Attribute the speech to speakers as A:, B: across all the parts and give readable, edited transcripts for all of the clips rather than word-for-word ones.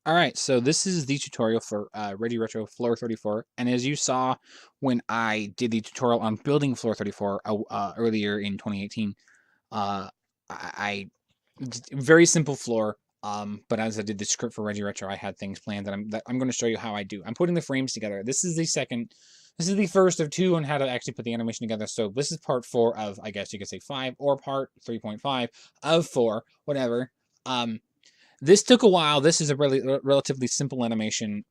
A: Alright, so this is the tutorial for Reggie Retro Floor 34, and as you saw when I did the tutorial on building Floor 34 earlier in 2018, uh, very simple floor, but as I did the script for Reggie Retro, I had things planned that I'm going to show you how I do. I'm putting the frames together. This is the first of two on how to actually put the animation together, so this is part 4 of, I guess you could say 5, or part 3.5 of 4, whatever. This took a while. This is a relatively simple animation,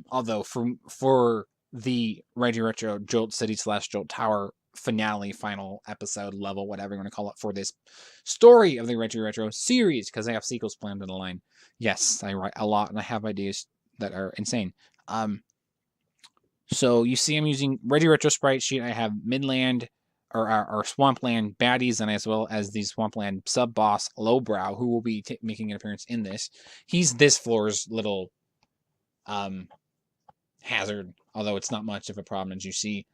A: although for the Reggie Retro Jolt City / Jolt Tower finale, final episode, level, whatever you want to call it, for this story of the Reggie Retro series, because I have sequels planned in the line. Yes, I write a lot, and I have ideas that are insane. So you see I'm using Reggie Retro Sprite Sheet. I have Midland, or Swampland baddies, and as well as the Swampland sub-boss Lowbrow, who will be making an appearance in this. He's this floor's little hazard, although it's not much of a problem, as you see.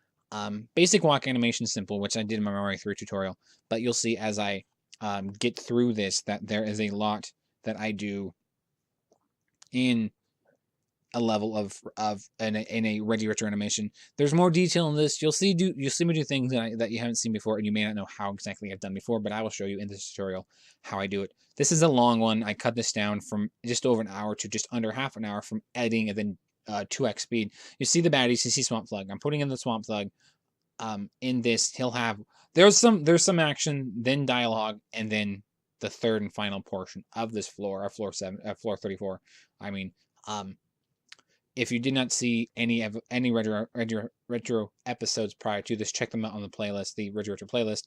A: Basic walk animation simple, which I did in my Mario 3 tutorial, but you'll see as I get through this that there is a lot that I do in a level of in a Reggie Retro animation. There's more detail in this. You'll see me do things that you haven't seen before, and you may not know how exactly I've done before, but I will show you in this tutorial how I do it. This is a long one. I cut this down from just over an hour to just under half an hour from editing, and then 2x speed. You see the baddies. You see Swamp Thug. I'm putting in the Swamp Thug. In this, he'll have there's some action, then dialogue, and then the third and final portion of this floor, floor 34. I mean, if you did not see any retro episodes prior to this, check them out on the playlist, the Reggie Retro playlist,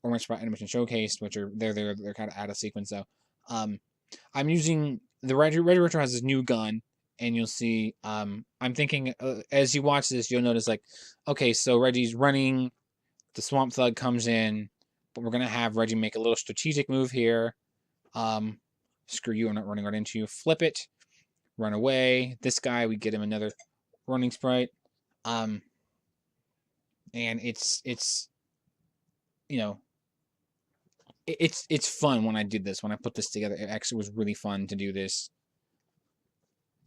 A: or my Sprite Animation Showcase, which are they're kind of out of sequence though. I'm using the Reggie Retro has this new gun, and you'll see. I'm thinking as you watch this, you'll notice like, okay, so Reggie's running, the Swamp Thug comes in, but we're gonna have Reggie make a little strategic move here. Screw you, I'm not running right into you. Flip it. Run away. This guy, we get him another running sprite. And it's you know, it's fun when I did this, when I put this together. It actually was really fun to do this.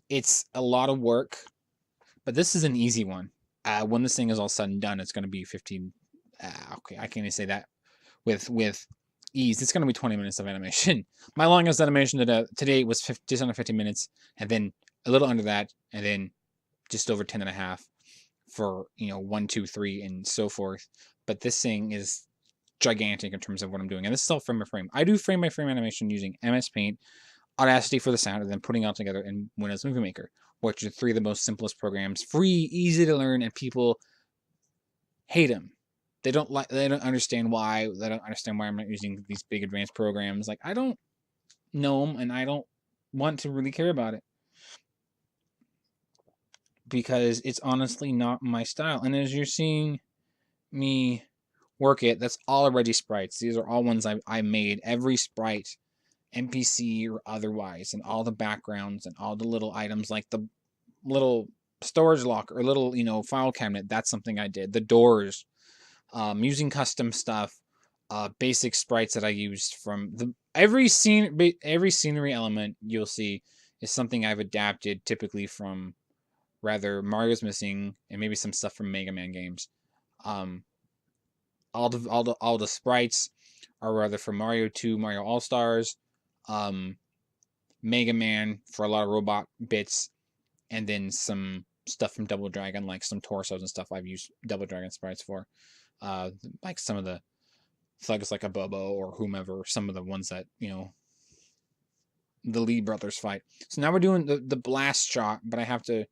A: It's a lot of work, but this is an easy one. When this thing is all said and done, it's going to be 15. Okay, I can't even say that with ease. It's going to be 20 minutes of animation. My longest animation today was just under 50 minutes, and then a little under that, and then just over 10 and a half for 1, 2, 3, and so forth. But this thing is gigantic in terms of what I'm doing, and this is all frame by frame. I do frame by frame animation using MS Paint, Audacity for the sound, and then putting it all together in Windows Movie Maker, which are 3 of the most simplest programs, free, easy to learn, and people hate them. They don't understand why. They don't understand why I'm not using these big advanced programs. Like, I don't know them, and I don't want to really care about it, because it's honestly not my style. And as you're seeing me work it, that's all Reggie sprites. These are all ones I made. Every sprite, NPC or otherwise, and all the backgrounds and all the little items, like the little storage locker or little file cabinet. That's something I did. The doors. Using custom stuff, basic sprites that I used from every scenery element you'll see is something I've adapted, typically from rather Mario's Missing and maybe some stuff from Mega Man games. All the sprites are rather from Mario 2, Mario All Stars, Mega Man for a lot of robot bits, and then some stuff from Double Dragon, like some torsos and stuff I've used Double Dragon sprites for. Like some of the thugs like a Bobo or whomever, some of the ones that, the Lee brothers fight. So now we're doing the blast shot, but I have to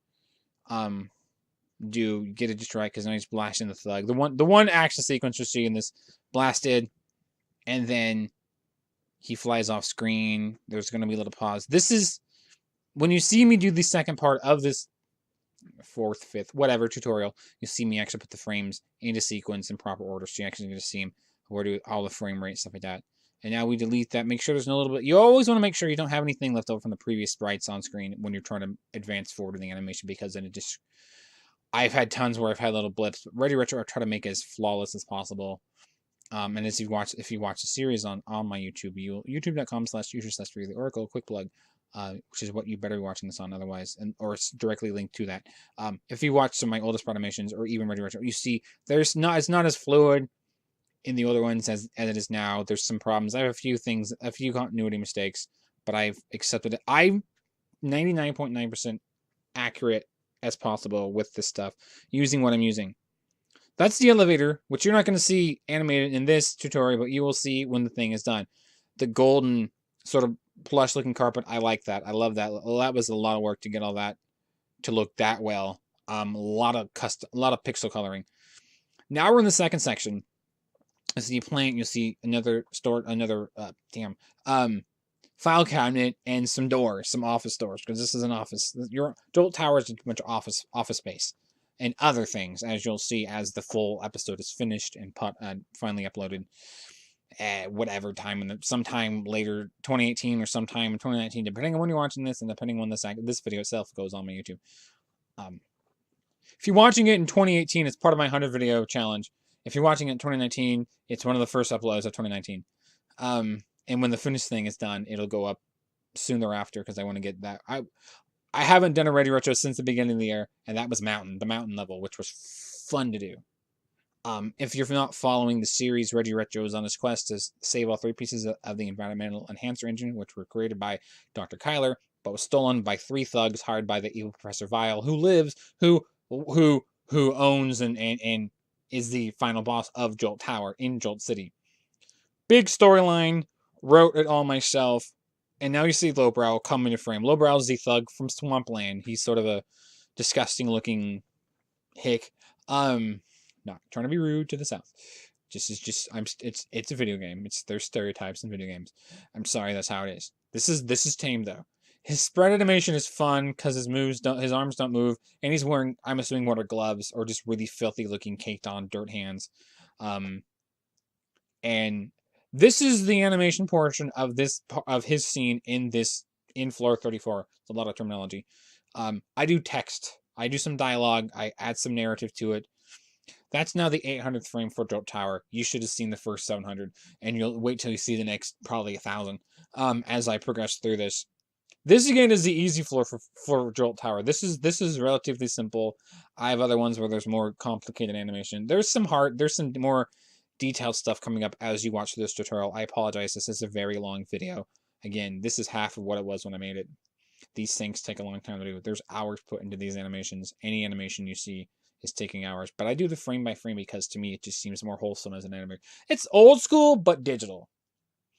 A: get it just right, because now he's blasting the thug. The one action sequence you'll see in this, blasted, and then he flies off screen. There's going to be a little pause. This is when you see me do the second part of this 4th, 5th, whatever tutorial, you see me actually put the frames into sequence in proper order, so you actually get to see them, where do all the frame rate, stuff like that. And now we delete that. Make sure there's no little bit. You always want to make sure you don't have anything left over from the previous sprites on screen when you're trying to advance forward in the animation, because then it just. I've had tons where I've had little blips. But Reggie Retro, I try to make it as flawless as possible. And if you watch the series on my YouTube, YouTube.com/user/3 the Oracle, quick plug. which is what you better be watching this on otherwise, or it's directly linked to that. If you watch some of my oldest Sprite animations or even Reggie Retro, you see it's not as fluid in the older ones as it is now. There's some problems. I have a few continuity mistakes, but I've accepted it. I'm 99.9% accurate as possible with this stuff using what I'm using. That's the elevator, which you're not going to see animated in this tutorial, but you will see when the thing is done. The golden sort of plush looking carpet, I like that. I love that. That was a lot of work to get all that to look that well. A lot of pixel coloring. Now we're in the second section. As you plant, you'll see another file cabinet and some doors, some office doors, because this is an office. Your Jolt Tower is a bunch of office space and other things, as you'll see as the full episode is finished and finally uploaded at whatever time, sometime later 2018 or sometime in 2019, depending on when you're watching this and depending on this video itself goes on my YouTube. If you're watching it in 2018, it's part of my 100 video challenge. If you're watching it in 2019, it's one of the first uploads of 2019. And when the finished thing is done, it'll go up soon thereafter because I want to get that. I haven't done a Reggie Retro since the beginning of the year, and that was the mountain level, which was fun to do. If you're not following the series, Reggie Retro is on his quest to save all 3 pieces of the environmental enhancer engine, which were created by Dr. Kyler, but was stolen by 3 thugs hired by the evil Professor Vile, who owns and is the final boss of Jolt Tower in Jolt City. Big storyline, wrote it all myself, and now you see Lowbrow come into frame. Lowbrow is the thug from Swampland. He's sort of a disgusting looking hick. Not trying to be rude to the South. It's a video game. There's stereotypes in video games. I'm sorry, that's how it is. This is tame though. His Sprite animation is fun because his arms don't move, and he's wearing, I'm assuming, water gloves or just really filthy looking caked on dirt hands. And this is the animation portion of his scene in floor 34. It's a lot of terminology. I do text. I do some dialogue. I add some narrative to it. That's now the 800th frame for Jolt Tower. You should have seen the first 700, and you'll wait till you see the next probably 1,000 as I progress through this. This again is the easy floor for Jolt Tower. This is relatively simple. I have other ones where there's more complicated animation. There's some more detailed stuff coming up as you watch this tutorial. I apologize. This is a very long video. Again, this is half of what it was when I made it. These things take a long time to do. There's hours put into these animations. Any animation you see is taking hours, but I do the frame by frame because to me it just seems more wholesome as an animator. It's old school but digital,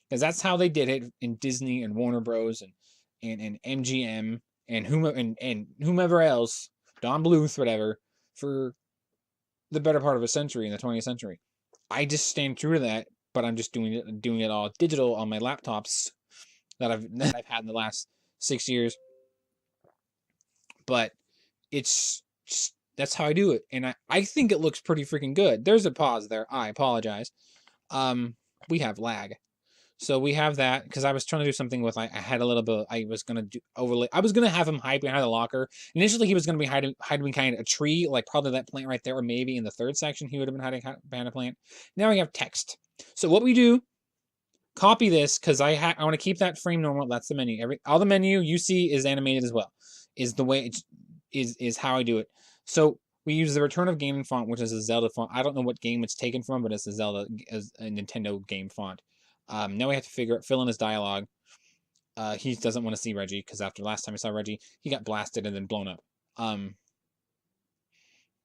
A: because that's how they did it in Disney and Warner Bros. and MGM and whomever else, Don Bluth, whatever, for the better part of a century in the 20th century. I just stand true to that, but I'm just doing it all digital on my laptops that I've had in the last 6 years. But it's just, that's how I do it, and I think it looks pretty freaking good. There's a pause there. I apologize. We have lag. So we have that, because I was trying to do something with, I had a little bit, I was going to do overlay. I was going to have him hide behind the locker. Initially, he was going to be hiding behind a tree, like probably that plant right there, or maybe in the third section, he would have been hiding behind a plant. Now we have text. So what we do, copy this, because I want to keep that frame normal. That's the menu. All the menu you see is animated as well, is the way is how I do it. So we use the Return of Game font, which is a Zelda font. I don't know what game it's taken from, but it's a Nintendo game font. Now we have to fill in his dialogue. He doesn't want to see Reggie, because after last time I saw Reggie, he got blasted and then blown up.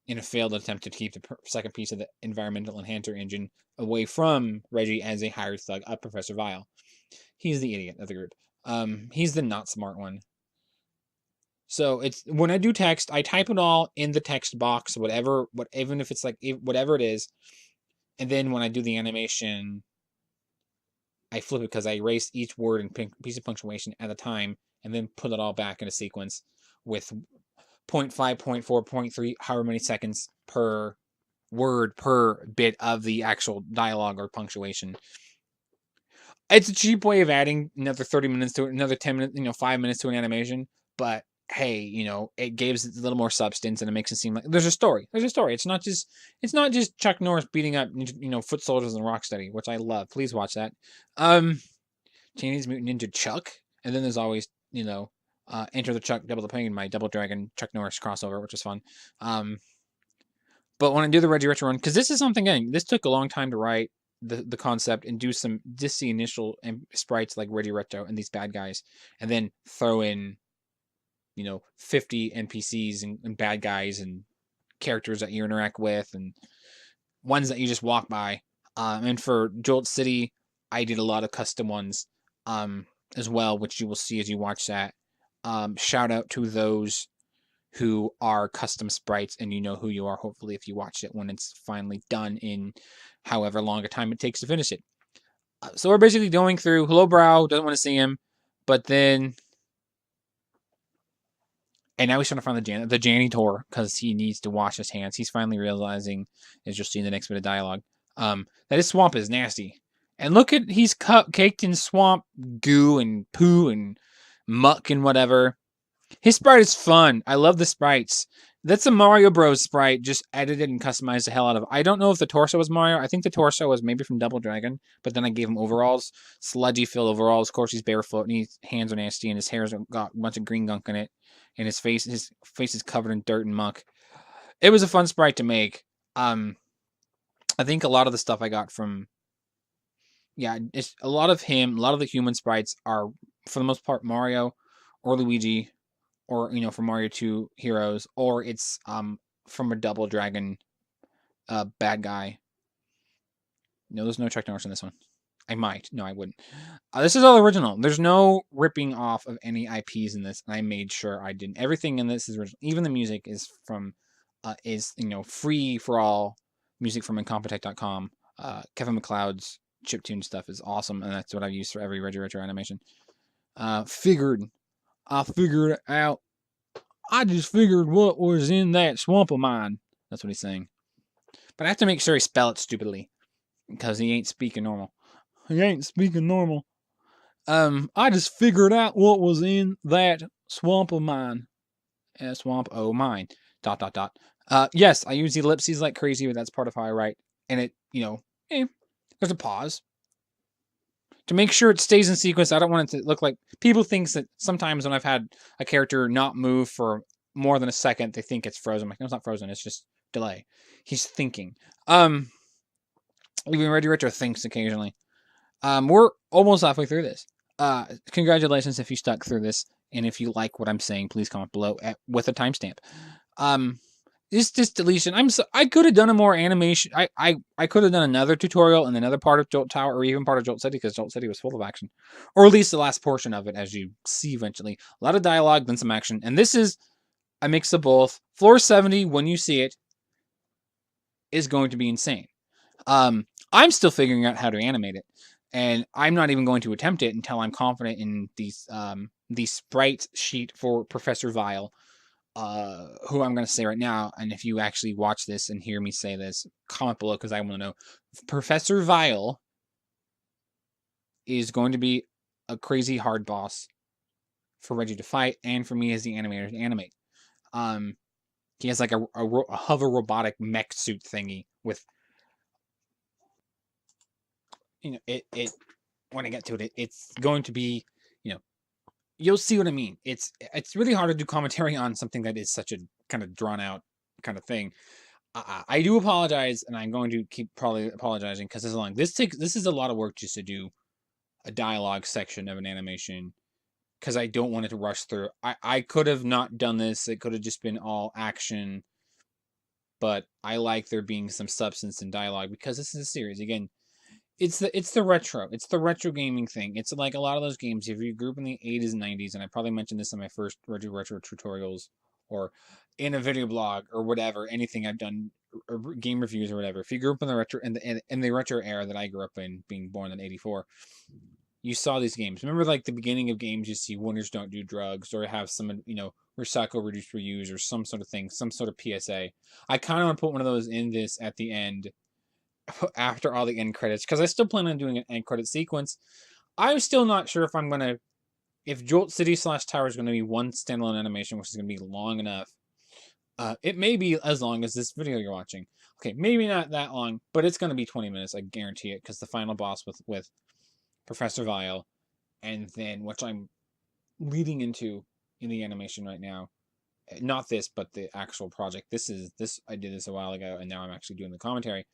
A: In a failed attempt to keep the second piece of the environmental enhancer engine away from Reggie as a hired thug of Professor Vile. He's the idiot of the group. He's the not smart one. So it's when I do text, I type it all in the text box, even if it's like whatever it is, and then when I do the animation, I flip it because I erase each word and piece of punctuation at a time, and then put it all back in a sequence with 0.5, 0.4, 0.3, however many seconds per word per bit of the actual dialogue or punctuation. It's a cheap way of adding another 30 minutes to it, another 10 minutes, 5 minutes to an animation, but hey, it gives it a little more substance, and it makes it seem like there's a story. It's not just Chuck Norris beating up, foot soldiers and Rocksteady, which I love. Please watch that. Teenage Mutant Ninja Chuck, and then there's always Enter the Chuck, Double the Pain, my Double Dragon Chuck Norris crossover, which was fun. But when I do the Reggie Retro run, because this is something, again, this took a long time to write the concept and do just the initial sprites like Reggie Retro and these bad guys, and then throw in, 50 NPCs and bad guys and characters that you interact with and ones that you just walk by. And for Jolt City, I did a lot of custom ones as well, which you will see as you watch that. Shout out to those who are custom sprites, and you know who you are, hopefully, if you watch it when it's finally done in however long a time it takes to finish it. So we're basically going through, hello Brow, doesn't want to see him, but then... And now he's trying to find the janitor, because he needs to wash his hands. He's finally realizing, as you'll see in the next bit of dialogue, that his swamp is nasty. And look at, he's caked in swamp goo and poo and muck and whatever. His sprite is fun. I love the sprites. That's a Mario Bros. Sprite, just edited and customized the hell out of it. I don't know if the torso was Mario. I think the torso was maybe from Double Dragon, but then I gave him overalls, sludgy filled overalls. Of course, he's barefoot and his hands are nasty and his hair's got a bunch of green gunk in it, and his face is covered in dirt and muck. It was a fun sprite to make. I think a lot of the stuff I got from, it's a lot of him. A lot of the human sprites are, for the most part, Mario or Luigi, or from Mario 2 Heroes, or it's from a Double Dragon bad guy. No, there's no Chuck Norris in this one. I might. No, I wouldn't. This is all original. There's no ripping off of any IPs in this, and I made sure I didn't. Everything in this is original. Even the music is from, free for all music from Incompetech.com. Kevin MacLeod's chiptune stuff is awesome, and that's what I've used for every Reggie Retro animation. I figured it out. I just figured what was in that swamp of mine. That's what he's saying. But I have to make sure he spell it stupidly, because he ain't speaking normal. I just figured out what was in that swamp of mine. Swamp o' mine. ... Yes, I use the ellipses like crazy, but that's part of how I write. And it, there's a pause. To make sure it stays in sequence, I don't want it to look like... People think that sometimes when I've had a character not move for more than a second, they think it's frozen. I'm like, no, it's not frozen. It's just delay. He's thinking. Even Reggie Retro thinks occasionally. We're almost halfway through this. Congratulations if you stuck through this. And if you like what I'm saying, please comment below with a timestamp. This deletion. I could have done a more animation. I could have done another tutorial in another part of Jolt Tower, or even part of Jolt City, because Jolt City was full of action, or at least the last portion of it, as you see eventually. A lot of dialogue, then some action, and this is a mix of both. Floor 70, when you see it, is going to be insane. I'm still figuring out how to animate it, and I'm not even going to attempt it until I'm confident in the sprite sheet for Professor Vile. Who I'm going to say right now, and if you actually watch this and hear me say this, comment below, because I want to know. Professor Vile is going to be a crazy hard boss for Reggie to fight, and for me as the animator to animate. He has like a hover robotic mech suit thingy with, when I get to it, it's going to be, you'll see what I mean. It's really hard to do commentary on something that is such a kind of drawn out kind of thing. I do apologize, and I'm going to keep probably apologizing because this is long. This is a lot of work just to do a dialogue section of an animation, because I don't want it to rush through. I could have not done this. It could have just been all action, but I like there being some substance in dialogue, because this is a series. Again, it's the retro gaming thing. It's like a lot of those games, if you grew up in the 80s and 90s, and I probably mentioned this in my first Reggie Retro tutorials, or in a video blog, or whatever, anything I've done, or game reviews or whatever. If you grew up in the retro, in the retro era that I grew up in, being born in '84, you saw these games. Remember, like the beginning of games, you see winners don't do drugs, or have some, recycle, reduce, reuse, or some sort of thing, some sort of PSA. I kind of want to put one of those in this at the end, after all the end credits, because I still plan on doing an end credit sequence. I'm still not sure if Jolt City / Tower is going to be one standalone animation, which is going to be long enough. It may be as long as this video you're watching. Okay, maybe not that long, but it's going to be 20 minutes, I guarantee it, because the final boss with Professor Vile, and then, which I'm leading into in the animation right now. Not this, but the actual project. This I did this a while ago, and now I'm actually doing the commentary.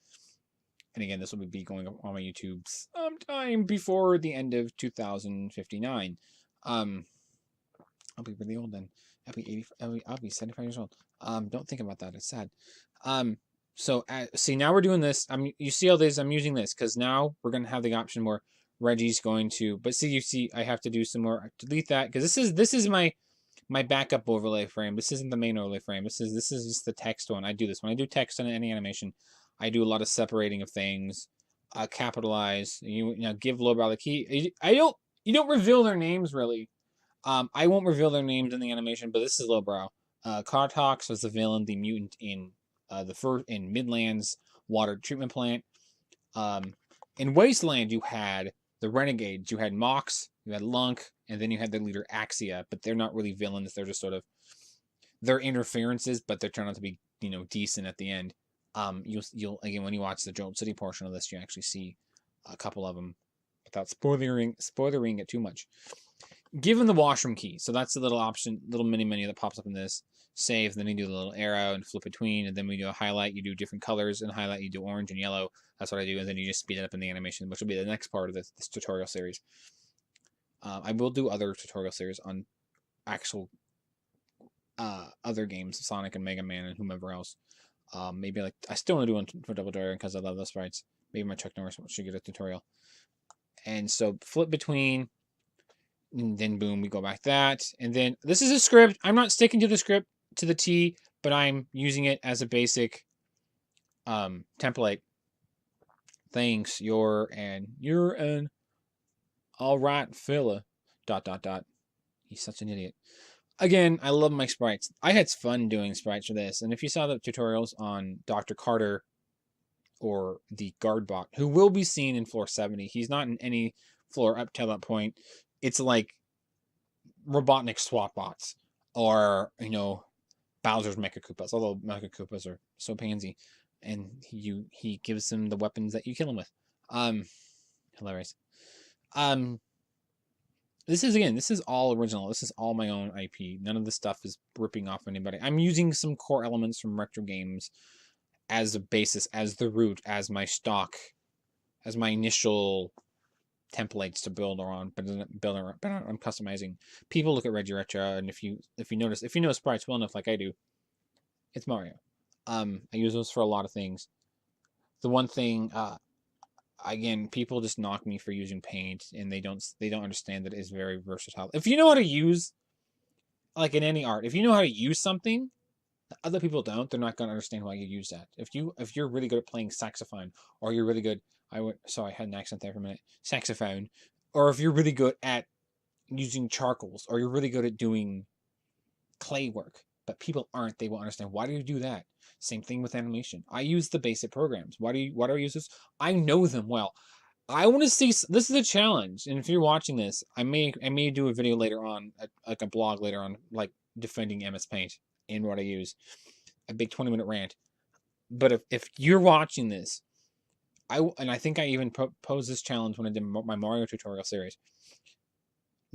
A: And again, this will be going up on my YouTube sometime before the end of 2059. I'll be really old then. I'll be 80. I'll be 75 years old. Don't think about that. It's sad. So see, now we're doing this. You see all this? I'm using this because now we're gonna have the option where Reggie's going to. But see, you see, I have to do some more. Delete that because this is my backup overlay frame. This isn't the main overlay frame. This is just the text one. I do this when I do text on any animation. I do a lot of separating of things. Capitalize. You know, give lowbrow the key. You don't reveal their names really. I won't reveal their names in the animation, but this is lowbrow. Cartox was the villain, the mutant in in Midland's water treatment plant. In Wasteland, you had the Renegades. You had Mox, you had Lunk, and then you had their leader Axia. But they're not really villains. They're just sort of they're interferences, but they're trying out to be decent at the end. You'll again when you watch the Jolt City portion of this, you actually see a couple of them without spoiling it too much. Given the washroom key, so that's the little option, little mini menu that pops up in this. Save, then you do the little arrow and flip between, and then we do a highlight. You do different colors, and highlight you do orange and yellow. That's what I do, and then you just speed it up in the animation, which will be the next part of this tutorial series. I will do other tutorial series on actual other games, Sonic and Mega Man and whomever else. Maybe like I still want to do one for Double Dragon because I love those sprites. Maybe my Chuck Norris should get a tutorial. And so flip between. And then boom, we go back that. And then this is a script. I'm not sticking to the script to the T, but I'm using it as a basic template. Thanks, you're an all right fella. ... He's such an idiot. Again, I love my sprites. I had fun doing sprites for this. And if you saw the tutorials on Dr. Carter or the guard bot, who will be seen in floor 70, he's not in any floor up till that point. It's like Robotnik swap bots or, Bowser's Mecha Koopas, although Mecha Koopas are so pansy. And he gives them the weapons that you kill him with. Hilarious. This is all original. This is all my own IP. None of this stuff is ripping off anybody. I'm using some core elements from retro games as a basis, as the root, as my stock, as my initial templates to build around, but I'm customizing. People look at Reggie Retro, and if you know sprites well enough, like I do, it's Mario. I use those for a lot of things. The one thing, again, people just knock me for using paint, and they don't understand that it is very versatile. If you know how to use, like in any art, if you know how to use something, other people don't, they're not going to understand why you use that. If you're really good at playing saxophone, or you're really good, sorry, I had an accent there for a minute, saxophone, or if you're really good at using charcoals, or you're really good at doing clay work, but people aren't, they won't understand. Why do you do that? Same thing with animation. I use the basic programs. Why do I use this? I know them well. I want to see, this is a challenge, and if you're watching this, I may do a video later on, like a blog later on, like defending MS Paint and what I use, a big 20-minute rant. But if you're watching this, I think I even posed this challenge when I did my Mario tutorial series.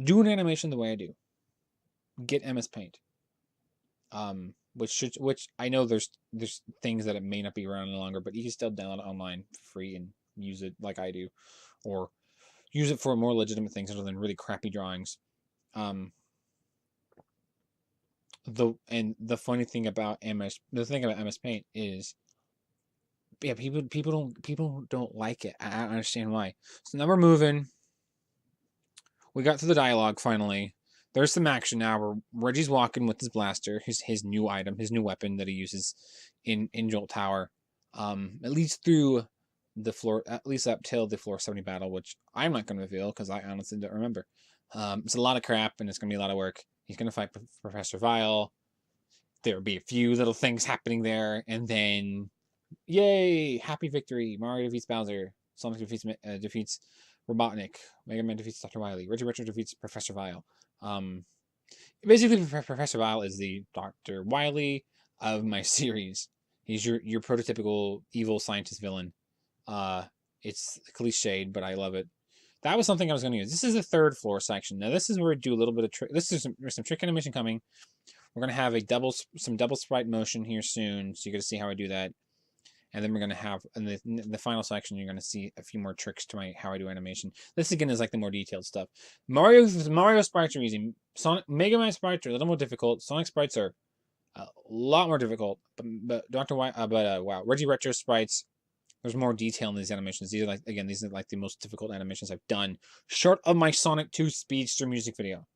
A: Do an animation the way I do. Get MS Paint. Which I know there's things that it may not be around any longer, but you can still download it online for free and use it like I do, or use it for more legitimate things other than really crappy drawings. The funny thing about MS Paint is, yeah, people don't like it. I don't understand why. So now we're moving. We got to the dialogue finally. There's some action now where Reggie's walking with his blaster, his new item, his new weapon that he uses in Jolt Tower. At least through the floor, at least up till the floor 70 battle, which I'm not going to reveal because I honestly don't remember. It's a lot of crap and it's going to be a lot of work. He's going to fight Professor Vile. There'll be a few little things happening there, and then, yay! Happy victory! Mario defeats Bowser. Sonic defeats Robotnik. Mega Man defeats Dr. Wily. Reggie Retro defeats Professor Vile. Basically, Professor Vile is the Dr. Wily of my series. He's your prototypical evil scientist villain. It's cliched, but I love it. That was something I was going to use. This is the third floor section. Now this is where we do a little bit of trick. There's some trick animation coming. We're going to have some double sprite motion here soon, so you're going to see how I do that. And then we're going to have, in the final section, you're going to see a few more tricks to how I do animation. This, again, is like the more detailed stuff. Mario sprites are easy. Mega Man sprites are a little more difficult. Sonic sprites are a lot more difficult. But wow. Reggie Retro sprites, there's more detail in these animations. These are like the most difficult animations I've done, short of my Sonic 2 Speedster music video.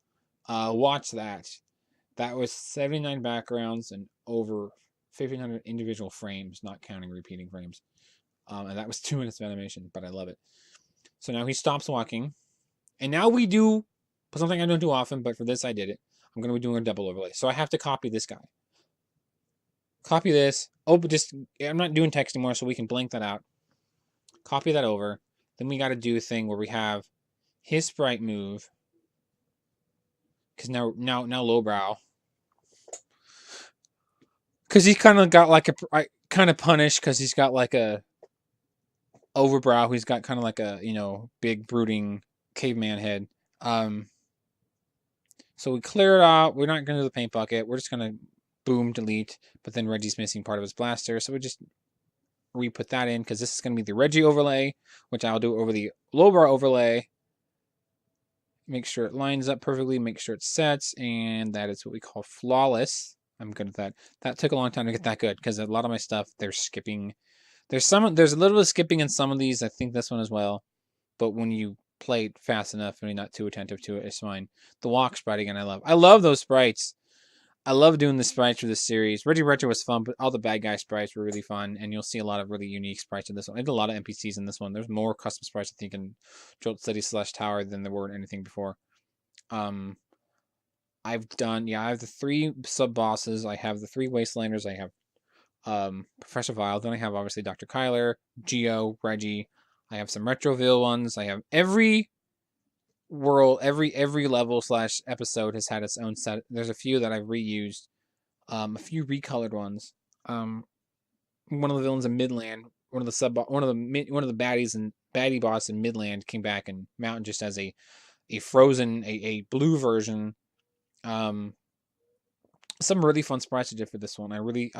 A: Watch that. That was 79 backgrounds and over 1,500 individual frames, not counting repeating frames. And that was 2 minutes of animation, but I love it. So now he stops walking. And now we do something I don't do often, but for this I did it. I'm going to be doing a double overlay. So I have to copy this guy. Copy this. Oh, but I'm not doing text anymore, so we can blank that out. Copy that over. Then we got to do a thing where we have his sprite move. Because now lowbrow. Because he's kind of got like kind of punished because he's got like a overbrow. He's got kind of like a, big brooding caveman head. So we clear it out. We're not going to do the paint bucket. We're just going to boom, delete. But then Reggie's missing part of his blaster. So we just re-put that in because this is going to be the Reggie overlay, which I'll do over the lowbrow overlay. Make sure it lines up perfectly. Make sure it sets. And that is what we call flawless. I'm good at that. That took a long time to get that good because a lot of my stuff, they're skipping. There's a little bit of skipping in some of these. I think this one as well. But when you play it fast enough and you're not too attentive to it, it's fine. The walk sprite again, I love those sprites. I love doing the sprites for this series. Reggie Retro was fun, but all the bad guy sprites were really fun, and you'll see a lot of really unique sprites in this one. I did a lot of NPCs in this one. There's more custom sprites, I think, in Jolt Tower than there were in anything before. I have the 3 sub-bosses. I have the 3 Wastelanders. I have Professor Vile. Then I have, obviously, Dr. Kyler, Geo, Reggie. I have some Retroville ones. I have every world, every level / episode has had its own set. There's a few that I've reused. A few recolored ones. One of the villains in Midland, one of the baddies and baddie boss in Midland came back, and Mountain just has a frozen, a blue version. Some really fun sprites I did for this one. I really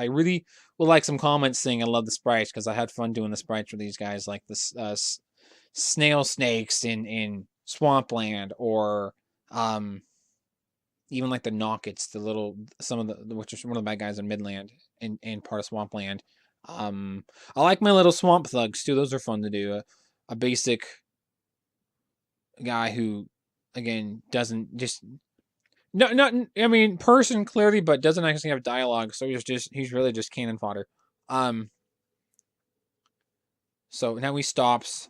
A: would like some comments saying I love the sprites because I had fun doing the sprites for these guys, like this snail snakes in Swampland, or even like the Knockets, which is one of the bad guys in Midland and part of Swampland. I like my little swamp thugs too. Those are fun to do. A basic guy who, again, doesn't just person clearly, but doesn't actually have dialogue. So he's really just cannon fodder. So now he stops,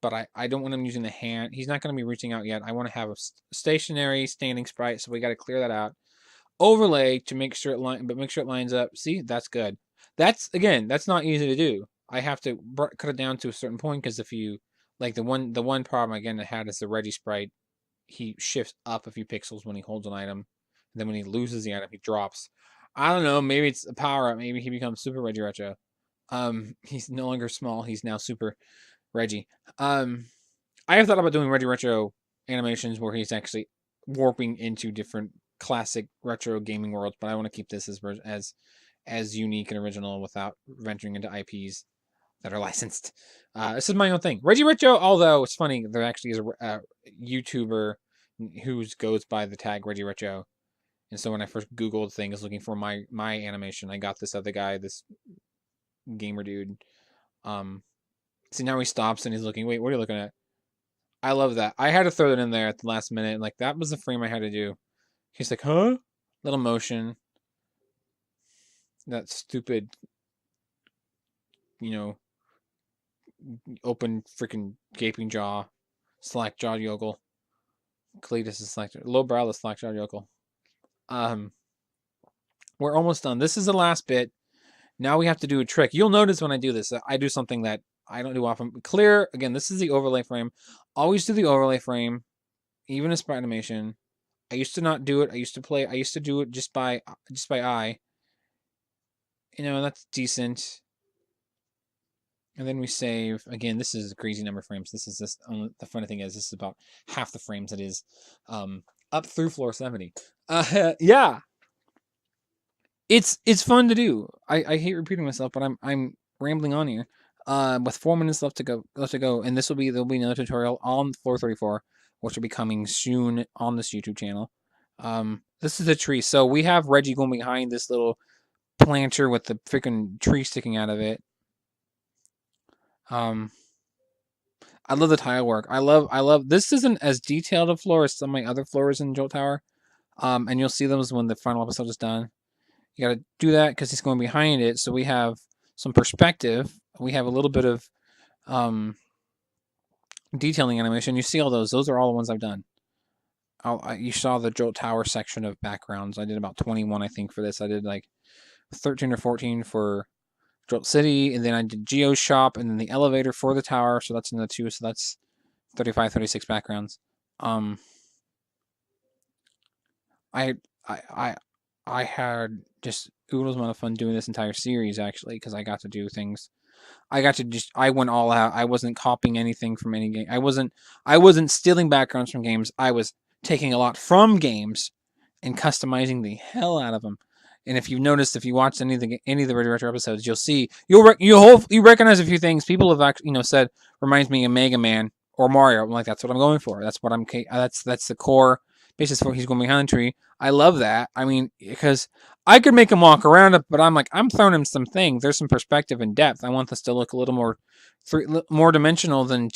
A: but I don't want him using the hand. He's not going to be reaching out yet. I want to have a stationary standing sprite, so we got to clear that out. Overlay to make sure it lines up. See, that's good. That's not easy to do. I have to cut it down to a certain point because if you like the one problem again I had is the Reggie sprite. He shifts up a few pixels when he holds an item. And then when he loses the item, he drops. I don't know. Maybe it's a power up. Maybe he becomes Super Reggie Retro. He's no longer small. He's now Super Reggie. I have thought about doing Reggie Retro animations where he's actually warping into different classic retro gaming worlds, but I want to keep this as unique and original without venturing into IPs that are licensed. This is my own thing. Reggie Retro, although it's funny, there actually is a YouTuber who goes by the tag Reggie Retro. And so when I first Googled things looking for my animation, I got this other guy, this gamer dude. See, now he stops and he's looking. Wait, what are you looking at? I love that. I had to throw that in there at the last minute. Like, that was the frame I had to do. He's like, huh? Little motion. That stupid, open freaking gaping jaw, slack jaw yokel. Cletus is slack, low browless slack jaw yokel. We're almost done. This is the last bit. Now we have to do a trick. You'll notice when I do this, I do something that I don't do often. Clear, again, this is the overlay frame. Always do the overlay frame, even in Sprite Animation. I used to not do it. I used to do it just by eye. That's decent. And then we save. Again, this is a crazy number of frames. This is just the funny thing is this is about half the frames it is up through floor 70. Yeah, it's fun to do. I hate repeating myself, but I'm rambling on here. With 4 minutes left to go, and there'll be another tutorial on floor 34, which will be coming soon on this YouTube channel. This is a tree. So we have Reggie going behind this little planter with the freaking tree sticking out of it. I love the tile work. I love this isn't as detailed a floor as some of my other floors in Jolt Tower. And you'll see those when the final episode is done. You gotta do that because he's going behind it, so we have some perspective. We have a little bit of detailing animation. You see all those. Those are all the ones I've done. You saw the Jolt Tower section of backgrounds. I did about 21, I think, for this. I did like 13 or 14 for Jolt City, and then I did Geo's shop, and then the elevator for the tower. So that's another 2. So that's 35, 36 backgrounds. I had just oodles amount of fun doing this entire series actually because I got to do things. I went all out. I wasn't copying anything from any game. I wasn't stealing backgrounds from games. I was taking a lot from games and customizing the hell out of them. And if you've noticed, if you watched any of the Reggie Retro episodes, you'll see you recognize a few things. People have actually said reminds me of Mega Man or Mario. I'm like, that's what I'm going for. That's what that's the core basis for he's going behind the tree. I love that. I mean, because I could make him walk around it, but I'm like, I'm throwing him some things. There's some perspective and depth. I want this to look a little more dimensional than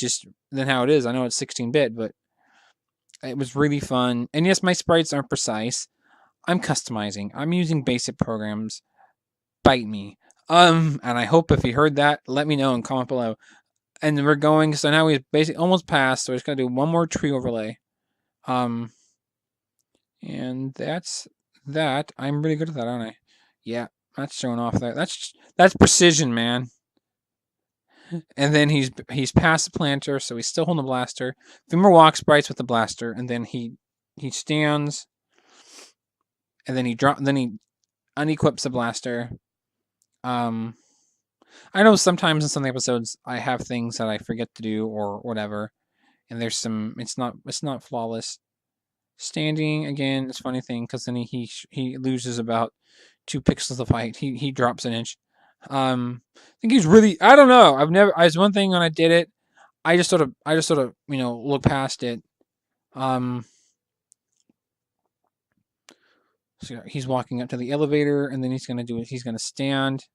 A: how it is. I know it's 16-bit, but it was really fun. And yes, my sprites aren't precise. I'm customizing. I'm using basic programs. Bite me. And I hope if you heard that, let me know and comment below. And we're going. So now we've basically almost passed. So we're just gonna do one more tree overlay. And that's that. I'm really good at that, aren't I? Yeah, that's showing off there. That's precision, man. And then he's past the planter, so he's still holding the blaster. A few more walk sprites with the blaster, and then he stands, and then he unequips the blaster. I know sometimes in some episodes I have things that I forget to do or whatever, and there's some. It's not flawless. Standing again, it's a funny thing because then he loses about 2 pixels of height. He drops an inch. I think he's really. I don't know. It's one thing when I did it. I just sort of look past it. So he's walking up to the elevator, and then he's gonna stand.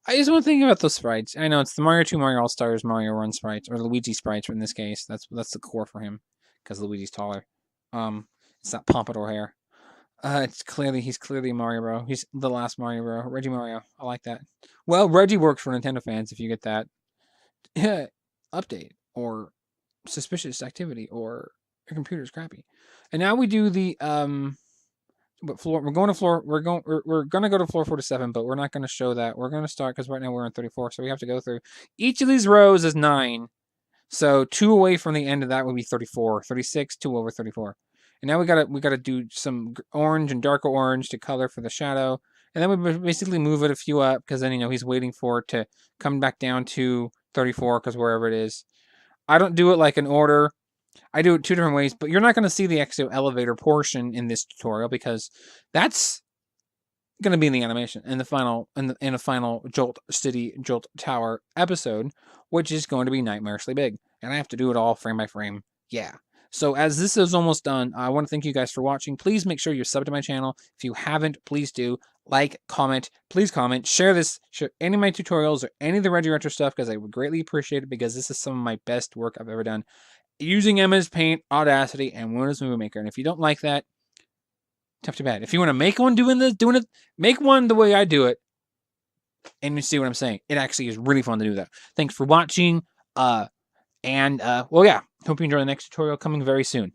A: I just want to think about those sprites. I know it's the Mario 2, Mario All Stars, Mario Run sprites, or Luigi sprites in this case. That's the core for him because Luigi's taller. It's that pompadour hair. He's clearly Mario Bro. He's the last Mario Bro. Reggie Mario. I like that. Well, Reggie works for Nintendo fans if you get that update or suspicious activity or your computer's crappy. And now we do the but floor. We're going to floor. We're gonna go to floor 47, but we're not gonna show that. We're gonna start because right now we're on 34, so we have to go through each of these rows is 9. So 2 away from the end of that would be 34, 36, 2 over 34. And now we gotta do some orange and darker orange to color for the shadow, and then we basically move it a few up because then he's waiting for it to come back down to 34 because wherever it is. I don't do it like in order. I do it 2 different ways, but you're not going to see the actual elevator portion in this tutorial because that's going to be in the animation in the final Jolt City Jolt Tower episode, which is going to be nightmarishly big, and I have to do it all frame by frame. Yeah. So as this is almost done, I want to thank you guys for watching. Please make sure you're subbed to my channel. If you haven't, please do. Like, comment, please comment, share any of my tutorials or any of the Reggie Retro stuff because I would greatly appreciate it because this is some of my best work I've ever done using MS Paint, Audacity, and Windows Movie Maker. And if you don't like that, tough to bad. If you want to make one doing it, make one the way I do it, and you see what I'm saying. It actually is really fun to do that. Thanks for watching, well, yeah, hope you enjoy the next tutorial coming very soon.